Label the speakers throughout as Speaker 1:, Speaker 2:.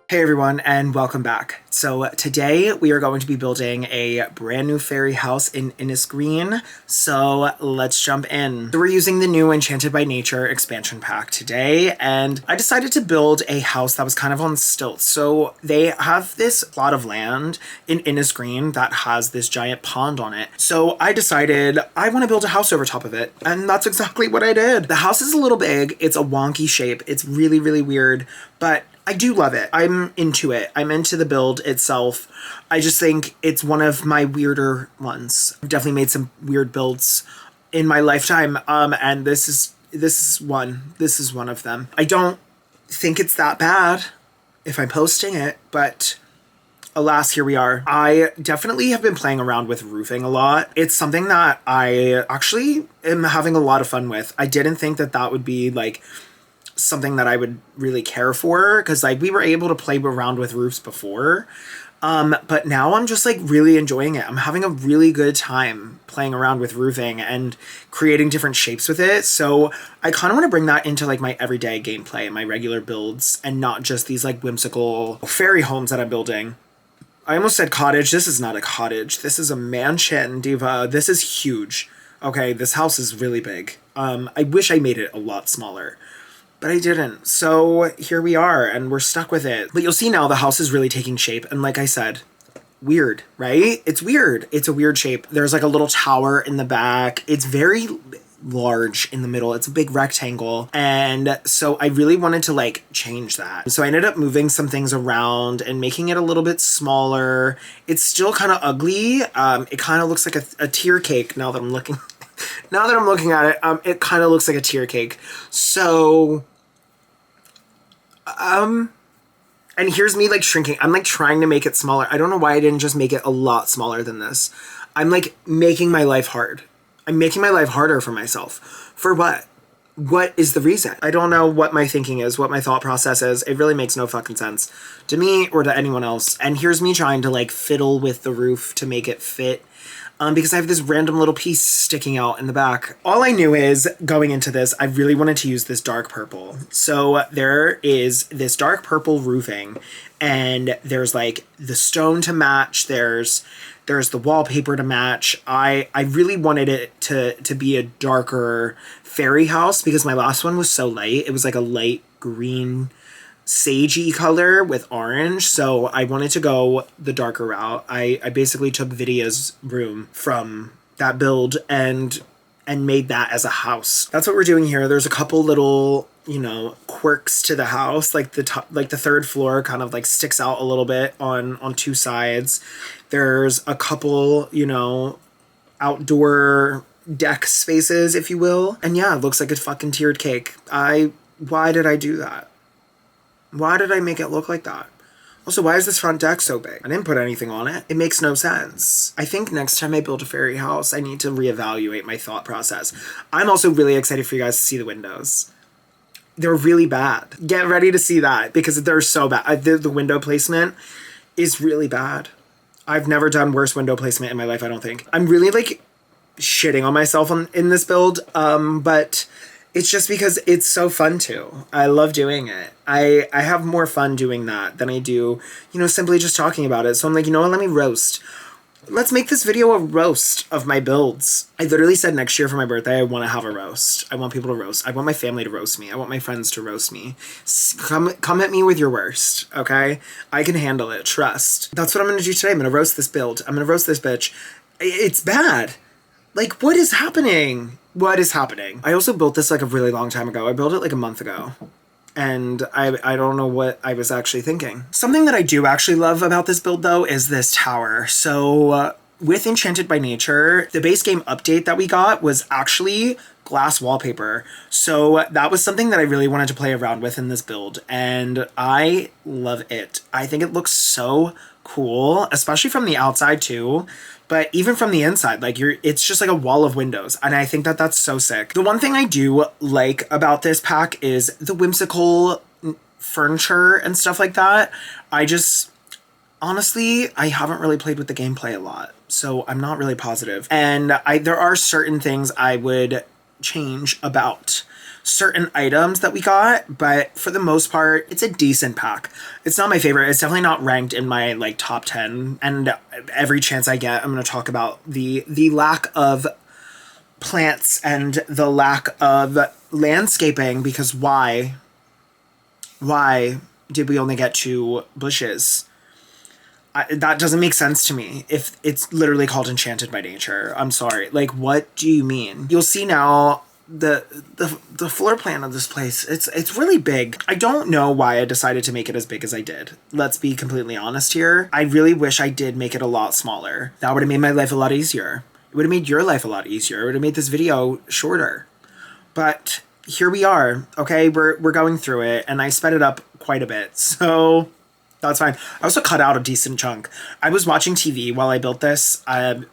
Speaker 1: Hey everyone, and welcome back. So today we are going to be building a brand new fairy house in Innisgreen. So let's jump in. So we're using the new Enchanted by Nature expansion pack today, and I decided to build a house that was kind of on stilts. So they have this plot of land in Innisgreen that has this giant pond on it. So I decided I want to build a house over top of it, and that's exactly what I did. The house is a little big, it's a wonky shape, it's really, really weird, but I do love it. I'm into it. I'm into the build itself. I just think it's one of my weirder ones. I've definitely made some weird builds in my lifetime, and this is one. This is one of them. I don't think it's that bad if I'm posting it, but alas, here we are. I definitely have been playing around with roofing a lot. It's something that I actually am having a lot of fun with. I didn't think that that would be like something that I would really care for, because like we were able to play around with roofs before, but now I'm just like really enjoying it. I'm having a really good time playing around with roofing and creating different shapes with it. So I kind of want to bring that into like my everyday gameplay and my regular builds, and not just these like whimsical fairy homes that I'm building. I almost said cottage. This is not a cottage. This is a mansion, diva. This is huge. Okay, this house is really big. I wish I made it a lot smaller, but I didn't. So here we are, and we're stuck with it. But you'll see now the house is really taking shape. And like I said, weird, right? It's weird. It's a weird shape. There's like a little tower in the back. It's very large in the middle. It's a big rectangle. And so I really wanted to like change that. So I ended up moving some things around and making it a little bit smaller. It's still kind of ugly. It kind of looks like a tier cake now that I'm looking. Now that I'm looking at it, it kind of looks like a tier cake. So, and here's me like shrinking. I'm like trying to make it smaller. I don't know why I didn't just make it a lot smaller than this. I'm like making my life hard. I'm making my life harder for myself. For what? What is the reason? I don't know what my thinking is, what my thought process is. It really makes no fucking sense to me or to anyone else. And here's me trying to like fiddle with the roof to make it fit. Because I have this random little piece sticking out in the back. All I knew is, going into this, I really wanted to use this dark purple. So there is this dark purple roofing, and there's like the stone to match, there's the wallpaper to match. I really wanted it to be a darker fairy house, because my last one was so light. It was like a light green sagey color with orange, so I wanted to go the darker route. I basically took Vidia's room from that build and made that as a house. That's what we're doing here. There's a couple little, you know, quirks to the house, like the top, like the third floor kind of like sticks out a little bit on two sides. There's a couple, you know, outdoor deck spaces, if you will. And yeah, it looks like a fucking tiered cake. Why did I do that? Why did I make it look like that? Also, why is this front deck so big? I didn't put anything on it. It makes no sense. I think next time I build a fairy house, I need to reevaluate my thought process. I'm also really excited for you guys to see the windows. They're really bad. Get ready to see that, because they're so bad. The window placement is really bad. I've never done worse window placement in my life, I don't think. I'm really like shitting on myself in this build, but it's just because it's so fun to. I love doing it. I have more fun doing that than I do, you know, simply just talking about it. So I'm like, you know what, let me roast. Let's make this video a roast of my builds. I literally said next year for my birthday, I want to have a roast. I want people to roast. I want my family to roast me. I want my friends to roast me. Come at me with your worst, okay? I can handle it, trust. That's what I'm going to do today. I'm going to roast this build. I'm going to roast this bitch. It's bad. Like, what is happening? What is happening? I also built this like a really long time ago. I built it like a month ago. And I don't know what I was actually thinking. Something that I do actually love about this build, though, is this tower. So with Enchanted by Nature, the base game update that we got was actually glass wallpaper. So that was something that I really wanted to play around with in this build. And I love it. I think it looks so cool, especially from the outside too. But even from the inside, like it's just like a wall of windows. And I think that that's so sick. The one thing I do like about this pack is the whimsical furniture and stuff like that. Honestly, I haven't really played with the gameplay a lot, so I'm not really positive. And there are certain things I would change about. certain items that we got, but for the most part, it's a decent pack. It's not my favorite. It's definitely not ranked in my like top 10. And every chance I get, I'm going to talk about the lack of plants and the lack of landscaping, because why did we only get 2 bushes? That doesn't make sense to me if it's literally called Enchanted by Nature. I'm sorry. Like, what do you mean? You'll see now the floor plan of this place. It's really big. I don't know why I decided to make it as big as I did. Let's be completely honest here. I really wish I did make it a lot smaller. That would have made my life a lot easier. It would have made your life a lot easier. It would have made this video shorter. But here we are. Okay, we're going through it, and I sped it up quite a bit. So that's fine. I also cut out a decent chunk. I was watching TV while I built this. I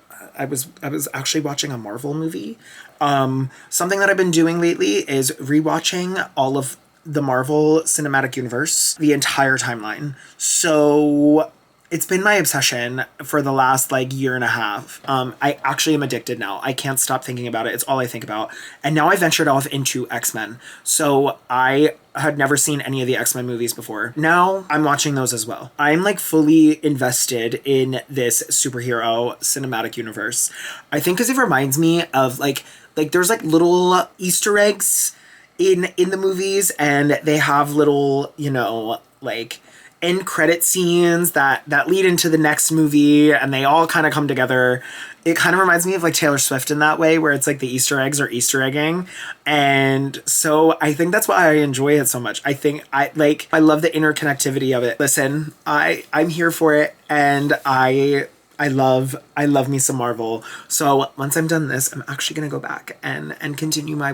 Speaker 1: was actually watching a Marvel movie. Something that I've been doing lately is rewatching all of the Marvel Cinematic Universe, the entire timeline. So it's been my obsession for the last like year and a half. I actually am addicted now. I can't stop thinking about it. It's all I think about. And now I ventured off into X-Men. So I had never seen any of the X-Men movies before. Now I'm watching those as well. I'm like fully invested in this superhero cinematic universe. I think because it reminds me of like there's like little Easter eggs in the movies, and they have little, you know, like end credit scenes that lead into the next movie, and they all kind of come together. It kind of reminds me of like Taylor Swift in that way, where it's like the Easter eggs are Easter egging. And so I think that's why I enjoy it so much. I think I love the interconnectivity of it. Listen, I'm here for it, and I love me some Marvel. So once I'm done this, I'm actually gonna go back and continue my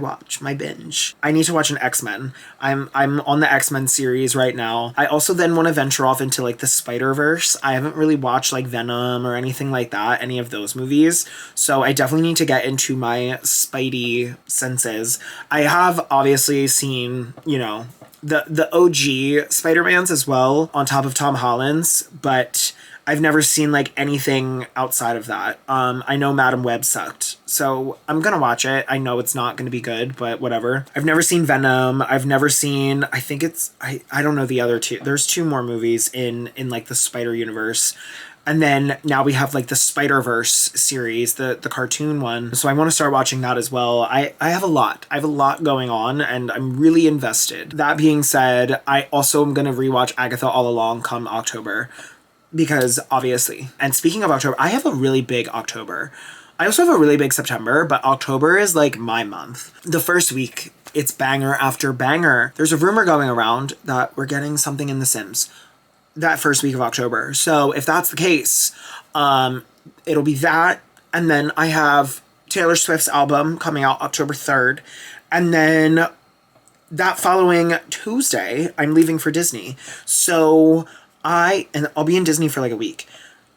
Speaker 1: binge. I need to watch an X-Men. I'm on the X-Men series right now. I also then want to venture off into like the Spider-Verse. I haven't really watched like Venom or anything like that, any of those movies. So I definitely need to get into my Spidey senses. I have obviously seen, you know, the OG Spider-Mans as well, on top of Tom Holland's, but I've never seen like anything outside of that. I know Madam Web sucked, so I'm gonna watch it. I know it's not gonna be good, but whatever. I've never seen Venom. I've never seen, I think it's, I don't know the other 2. There's 2 more movies in like the Spider Universe. And then now we have like the Spider-Verse series, the cartoon one. So I want to start watching that as well. I have a lot. I have a lot going on, and I'm really invested. That being said, I also am going to rewatch Agatha All Along come October, because obviously. And speaking of October, I have a really big October. I also have a really big September, but October is like my month. The first week, it's banger after banger. There's a rumor going around that we're getting something in The Sims that first week of October. So if that's the case, it'll be that. And then I have Taylor Swift's album coming out October 3rd. And then that following Tuesday, I'm leaving for Disney. So I'll be in Disney for like a week.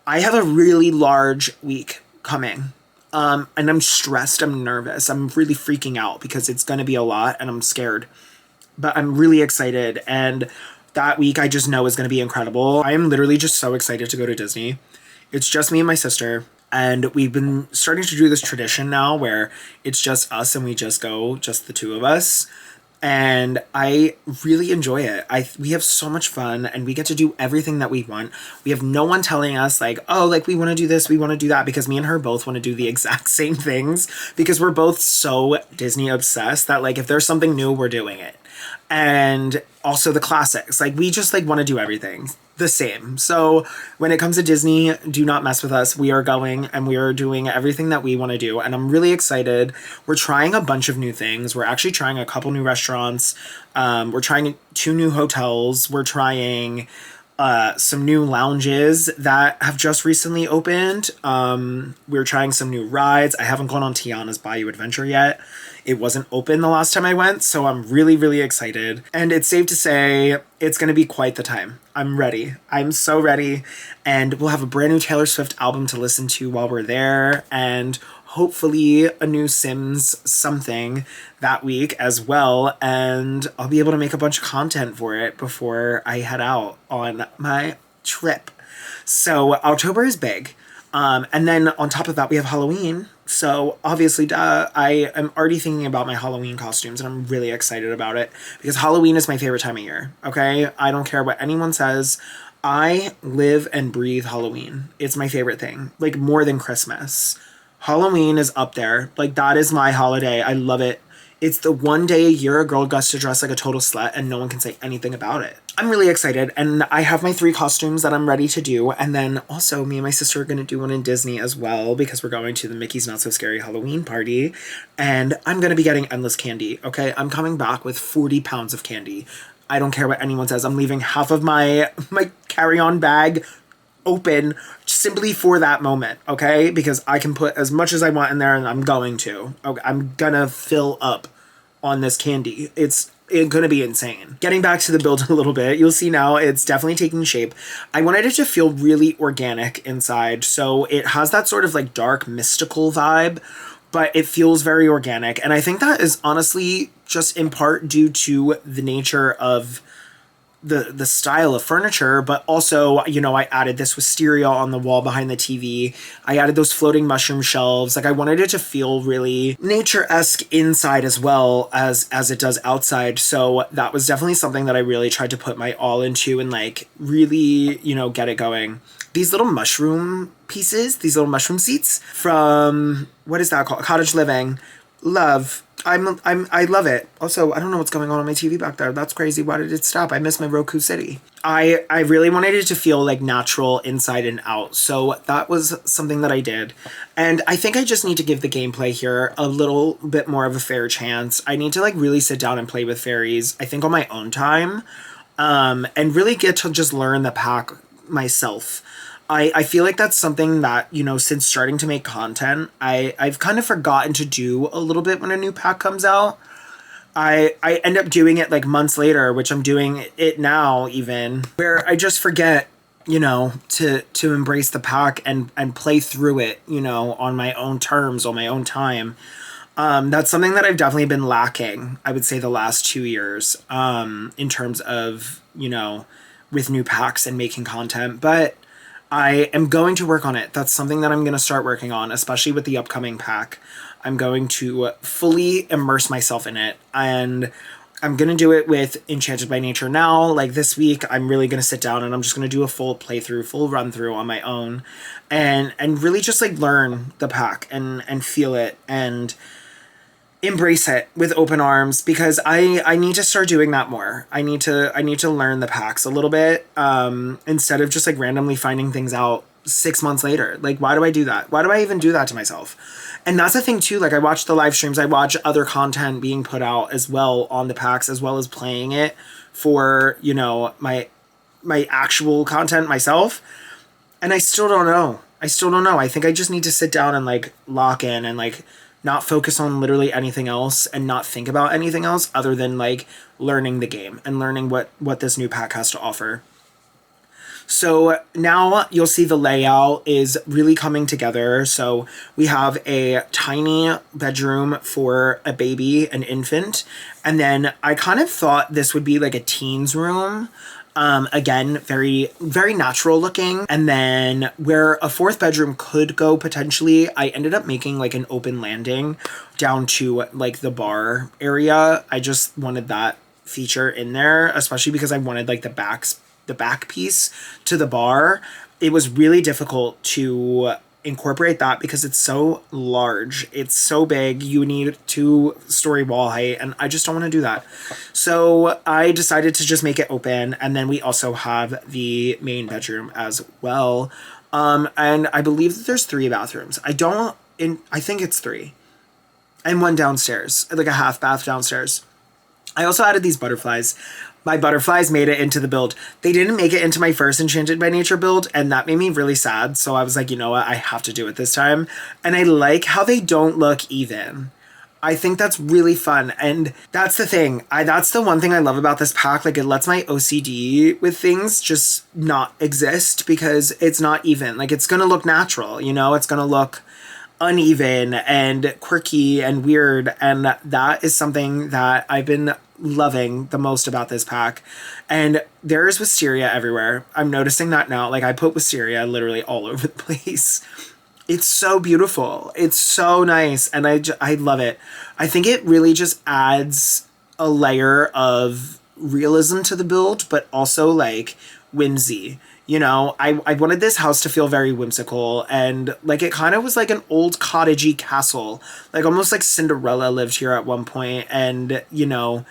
Speaker 1: I have a really large week coming. And I'm stressed. I'm nervous. I'm really freaking out because it's going to be a lot, and I'm scared. But I'm really excited. And that week I just know is going to be incredible. I am literally just so excited to go to Disney. It's just me and my sister. And we've been starting to do this tradition now where it's just us and we just go, just the 2 of us. And I really enjoy it. We have so much fun, and we get to do everything that we want. We have no one telling us like, oh, like we want to do this, we want to do that, because me and her both want to do the exact same things, because we're both so Disney obsessed that like if there's something new, we're doing it. And also the classics. Like we just like want to do everything the same. So when it comes to Disney, do not mess with us. We are going and we are doing everything that we want to do. And I'm really excited. We're trying a bunch of new things. We're actually trying a couple new restaurants. We're trying 2 new hotels. We're trying some new lounges that have just recently opened. We're trying some new rides. I haven't gone on Tiana's Bayou Adventure yet. It wasn't open the last time I went, so I'm really, really excited. And it's safe to say it's going to be quite the time. I'm ready. I'm so ready. And we'll have a brand new Taylor Swift album to listen to while we're there. And hopefully a new Sims something that week as well. And I'll be able to make a bunch of content for it before I head out on my trip. So October is big. And then on top of that, we have Halloween. So obviously, I am already thinking about my Halloween costumes, and I'm really excited about it because Halloween is my favorite time of year. Okay, I don't care what anyone says. I live and breathe Halloween. It's my favorite thing, like more than Christmas. Halloween is up there. Like, that is my holiday. I love it. It's the one day a year a girl gets to dress like a total slut and no one can say anything about it. I'm really excited, and I have my 3 costumes that I'm ready to do, and then also me and my sister are going to do one in Disney as well because we're going to the Mickey's Not So Scary Halloween party, and I'm going to be getting endless candy, okay? I'm coming back with 40 pounds of candy. I don't care what anyone says. I'm leaving half of my carry-on bag open simply for that moment, okay? Because I can put as much as I want in there, and I'm going to. Okay, I'm gonna fill up on this candy. It's gonna be insane. Getting back to the build a little bit, you'll see now it's definitely taking shape. I wanted it to feel really organic inside, so it has that sort of like dark mystical vibe, but it feels very organic, and I think that is honestly just in part due to the nature of the style of furniture, but also, you know, I added this wisteria on the wall behind the TV. I added those floating mushroom shelves. Like, I wanted it to feel really nature-esque inside as well as it does outside. So that was definitely something that I really tried to put my all into and like really, you know, get it going. These little mushroom pieces, these little mushroom seats from, what is that called? Cottage Living. Love. I love it. Also, I don't know what's going on my TV back there. That's crazy. Why did it stop? I miss my Roku City. I really wanted it to feel like natural inside and out. So that was something that I did. And I think I just need to give the gameplay here a little bit more of a fair chance. I need to like really sit down and play with fairies, I think on my own time, and really get to just learn the pack myself. I feel like that's something that, you know, since starting to make content, I've kind of forgotten to do a little bit when a new pack comes out. I end up doing it like months later, which I'm doing it now even, where I just forget, you know, to embrace the pack and play through it, you know, on my own terms, on my own time. That's something that I've definitely been lacking, I would say, the last 2 years, in terms of, you know, with new packs and making content. But I am going to work on it. That's something that I'm going to start working on, especially with the upcoming pack. I'm going to fully immerse myself in it, and I'm going to do it with Enchanted by Nature now. Like this week, I'm really going to sit down and I'm just going to do a full playthrough, full run through on my own, and really just like learn the pack and feel it and embrace it with open arms, because I need to start doing that more. I need to learn the packs a little bit, instead of just like randomly finding things out 6 months later. Like, why do I do that? Why do I even do that to myself? And that's the thing too, like I watch the live streams, I watch other content being put out as well on the packs, as well as playing it for, you know, my actual content myself. And I still don't know. I think I just need to sit down and like lock in and like not focus on literally anything else and not think about anything else other than like learning the game and learning what this new pack has to offer. So now you'll see the layout is really coming together. So we have a tiny bedroom for a baby, an infant. And then I kind of thought this would be like a teen's room. Again, very, very natural looking. And then where a 4th bedroom could go potentially, I ended up making like an open landing down to like the bar area. I just wanted that feature in there, especially because I wanted like the back piece to the bar. It was really difficult to incorporate that because it's so large, it's so big, you need 2-story wall height, and I just don't want to do that. So I decided to just make it open, and then we also have the main bedroom as well. And I believe that there's 3 bathrooms. I think it's 3. And 1 downstairs, like a half bath downstairs. I also added these butterflies. My butterflies made it into the build. They didn't make it into my first Enchanted by Nature build, and that made me really sad. So I was like, you know what? I have to do it this time. And I like how they don't look even. I think that's really fun. And that's the thing. That's the one thing I love about this pack. Like, it lets my OCD with things just not exist because it's not even. Like, it's going to look natural, you know? It's going to look uneven and quirky and weird. And that is something that I've been loving the most about this pack. And there is wisteria everywhere. I'm noticing that now. Like, I put wisteria literally all over the place. It's so beautiful. It's so nice. And I love it. I think it really just adds a layer of realism to the build, but also like whimsy. You know, I wanted this house to feel very whimsical, and like it kind of was like an old cottagey castle, like almost like Cinderella lived here at one point, and you know,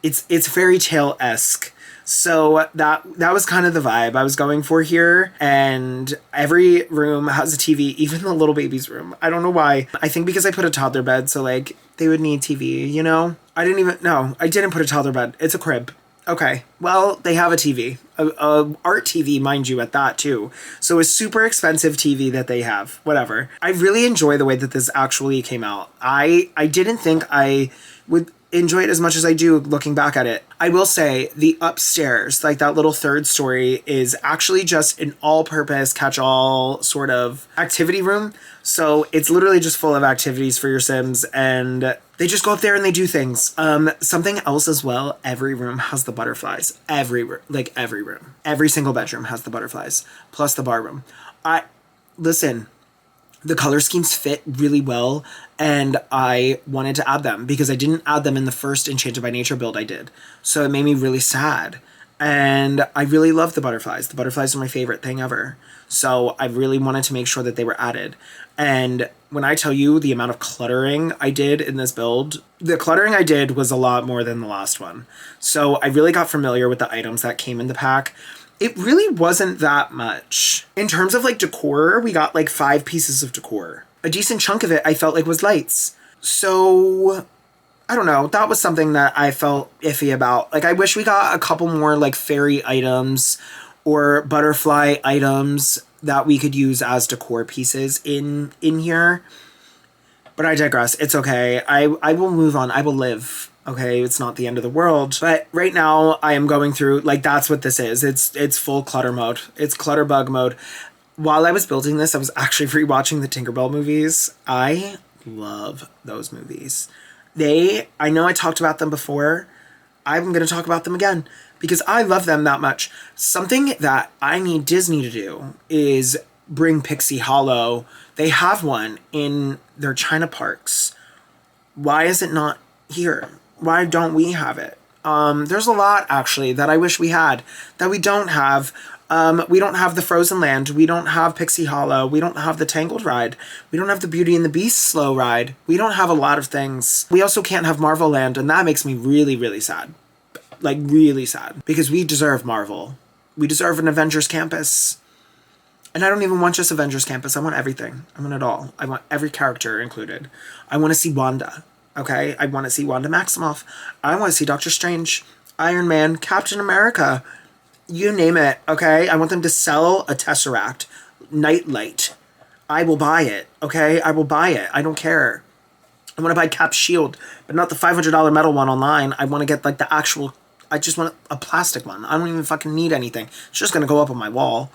Speaker 1: it's fairy tale-esque. So that was kind of the vibe I was going for here. And every room has a TV, even the little baby's room. I don't know why. I think because I put a toddler bed, so like they would need TV, you know? I didn't put a toddler bed. It's a crib. Okay, well, they have a TV, a art TV, mind you, at that too. So a super expensive TV that they have, whatever. I really enjoy the way that this actually came out. I didn't think I would enjoy it as much as I do looking back at it. I will say the upstairs, like that little third story, is actually just an all-purpose catch-all sort of activity room. So it's literally just full of activities for your Sims, and they just go up there and they do things. Something else as well, every room has the butterflies. Every room. Every single bedroom has the butterflies, plus the bar room. Listen, the color schemes fit really well, and I wanted to add them because I didn't add them in the first Enchanted by Nature build I did. So it made me really sad. And I really love the butterflies. The butterflies are my favorite thing ever. So I really wanted to make sure that they were added. And when I tell you the amount of cluttering I did in this build, the cluttering I did was a lot more than the last one. So I really got familiar with the items that came in the pack. It really wasn't that much. In terms of like decor, we got like 5 pieces of decor. A decent chunk of it I felt like was lights. So I don't know, that was something that I felt iffy about. Like I wish we got a couple more like fairy items or butterfly items that we could use as decor pieces in here. But I digress. It's okay. I will move on. I will live. Okay, it's not the end of the world. But right now I am going through, like, that's what this is. It's full clutter mode. It's clutter bug mode. While I was building this, I was actually rewatching the Tinkerbell movies. I love those movies. I know I talked about them before. I'm going to talk about them again because I love them that much. Something that I need Disney to do is bring Pixie Hollow. They have one in their China parks. Why is it not here? Why don't we have it? There's a lot, actually, that I wish we had that we don't have. We don't have the Frozen Land. We don't have Pixie Hollow. We don't have the Tangled ride. We don't have the Beauty and the Beast slow ride. We don't have a lot of things. We also can't have Marvel Land, and that makes me really, really sad. Like, really sad. Because we deserve Marvel. We deserve an Avengers Campus. And I don't even want just Avengers Campus. I want everything. I want it all. I want every character included. I want to see Wanda. Okay? I want to see Wanda Maximoff. I want to see Doctor Strange, Iron Man, Captain America. You name it, okay? I want them to sell a Tesseract. Nightlight. I will buy it, okay? I will buy it. I don't care. I want to buy Cap's shield, but not the $500 metal one online. I want to get, like, the actual... I just want a plastic one. I don't even fucking need anything. It's just going to go up on my wall.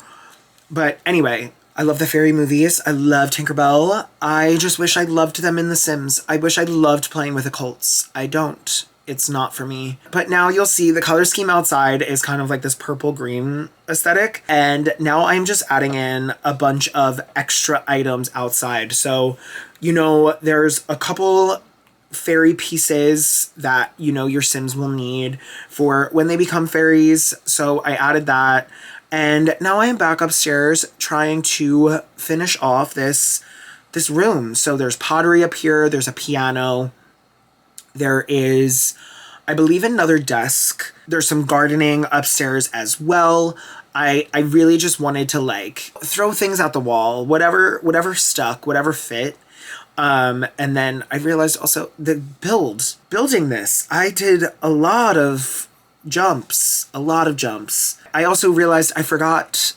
Speaker 1: But anyway, I love the fairy movies. I love Tinkerbell. I just wish I loved them in The Sims. I wish I loved playing with occults. I don't. It's not for me. But now you'll see the color scheme outside is kind of like this purple-green aesthetic. And now I'm just adding in a bunch of extra items outside. So, you know, there's a couple fairy pieces that, you know, your Sims will need for when they become fairies. So I added that. And now I am back upstairs trying to finish off this room. So there's pottery up here. There's a piano. There is, I believe, another desk. There's some gardening upstairs as well. I really just wanted to, like, throw things at the wall, whatever stuck, whatever fit. And then I realized also the building this, I did a lot of jumps. I also realized I forgot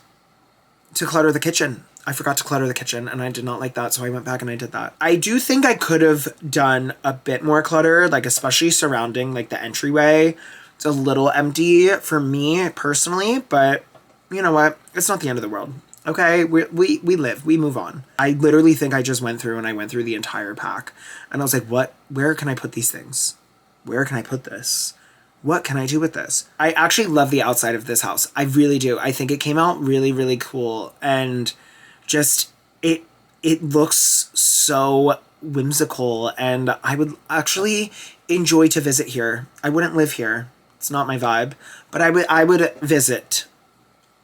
Speaker 1: to clutter the kitchen. And I did not like that, so I went back and I did that. I do think I could have done a bit more clutter, like especially surrounding like the entryway. It's a little empty for me personally, but you know what? It's not the end of the world. Okay, we live, we move on. I literally think I just went through the entire pack, and I was like, where can I put these things? Where can I put this? what can I do with this? I actually love the outside of this house. I really do. I think it came out really, really cool. And just, it looks so whimsical. And I would actually enjoy to visit here. I wouldn't live here. It's not my vibe. But I would visit.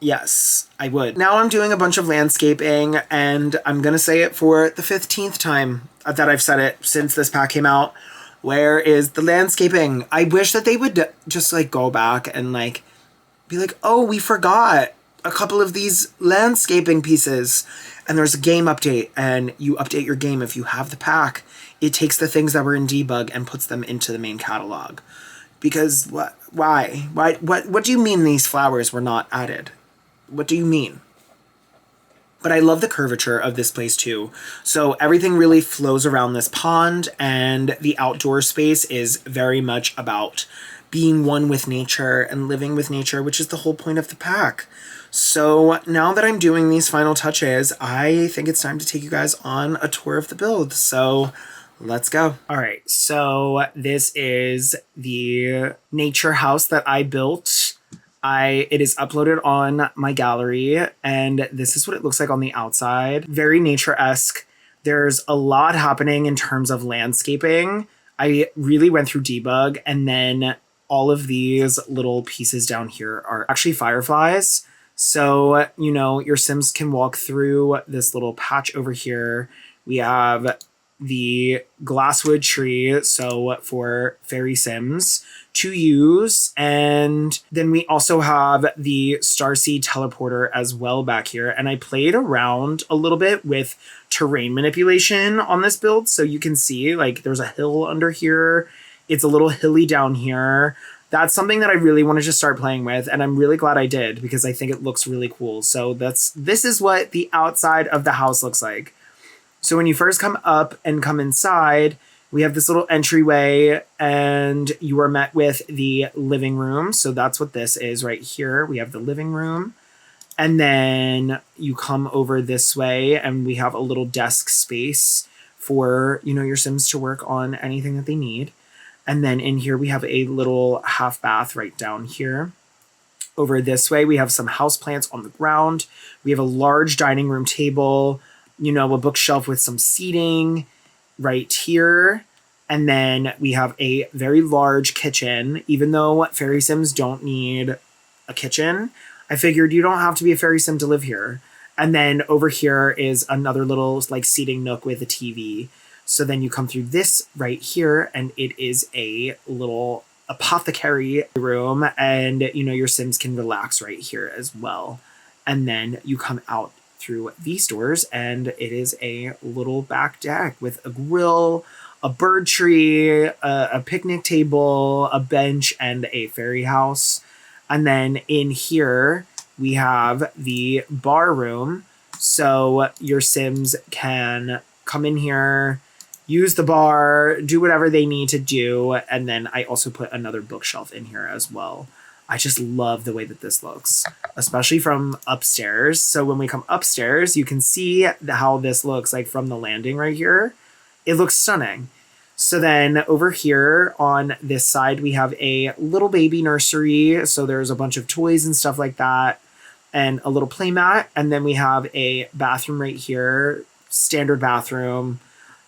Speaker 1: Yes, I would. Now I'm doing a bunch of landscaping, and I'm going to say it for the 15th time that I've said it since this pack came out. Where is the landscaping? I wish that they would just like go back and like be like, oh, we forgot a couple of these landscaping pieces. And there's a game update, and you update your game if you have the pack. It takes the things that were in debug and puts them into the main catalog. Because what? Why? What do you mean these flowers were not added? What do you mean? But I love the curvature of this place too. So everything really flows around this pond, and the outdoor space is very much about being one with nature and living with nature, which is the whole point of the pack. So now that I'm doing these final touches, I think it's time to take you guys on a tour of the build. So let's go. All right, so this is the nature house that I built. It is uploaded on my gallery, and this is what it looks like on the outside. Very nature-esque. There's a lot happening in terms of landscaping. I really went through debug, and then all of these little pieces down here are actually fireflies. So, you know, your Sims can walk through this little patch over here. We have the glasswood tree, so for fairy Sims to use. And then we also have the Starseed teleporter as well back here. And I played around a little bit with terrain manipulation on this build. So you can see like there's a hill under here. It's a little hilly down here. That's something that I really want to just start playing with. And I'm really glad I did, because I think it looks really cool. So this is what the outside of the house looks like. So when you first come up and come inside, we have this little entryway, and you are met with the living room. So that's what this is right here. We have the living room. And then you come over this way, and we have a little desk space for, you know, your Sims to work on anything that they need. And then in here, we have a little half bath right down here. Over this way, we have some houseplants on the ground. We have a large dining room table, you know, a bookshelf with some seating right here. And then we have a very large kitchen. Even though fairy Sims don't need a kitchen, I figured you don't have to be a fairy Sim to live here. And then over here is another little like seating nook with a TV. So then you come through this right here, and it is a little apothecary room, and you know, your Sims can relax right here as well. And then you come out through these doors, and it is a little back deck with a grill, a bird tree, a picnic table, a bench, and a fairy house. And then in here, we have the bar room. So your Sims can come in here, use the bar, do whatever they need to do. And then I also put another bookshelf in here as well. I just love the way that this looks, especially from upstairs. So when we come upstairs, you can see how this looks like from the landing right here. It looks stunning. So then over here on this side, we have a little baby nursery. So there's a bunch of toys and stuff like that, and a little play mat. And then we have a bathroom right here, standard bathroom,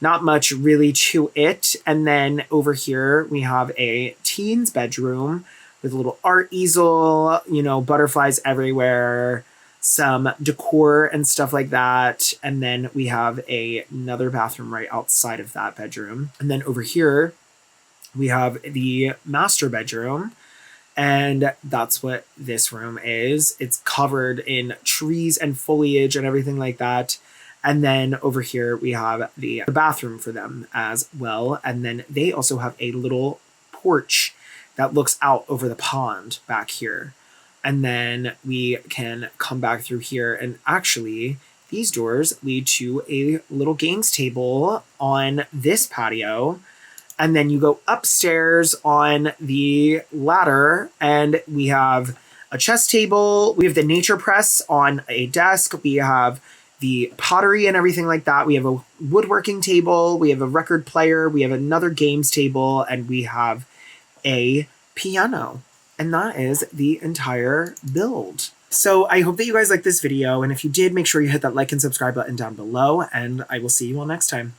Speaker 1: not much really to it. And then over here, we have a teen's bedroom with a little art easel, you know, butterflies everywhere, some decor and stuff like that. And then we have another bathroom right outside of that bedroom. And then over here, we have the master bedroom. And that's what this room is. It's covered in trees and foliage and everything like that. And then over here, we have the bathroom for them as well. And then they also have a little porch that looks out over the pond back here. And then we can come back through here, and actually these doors lead to a little games table on this patio. And then you go upstairs on the ladder, and we have a chess table. We have the nature press on a desk. We have the pottery and everything like that. We have a woodworking table. We have a record player. We have another games table, and we have a piano. And that is the entire build. So I hope that you guys liked this video, and if you did, make sure you hit that like and subscribe button down below, and I will see you all next time.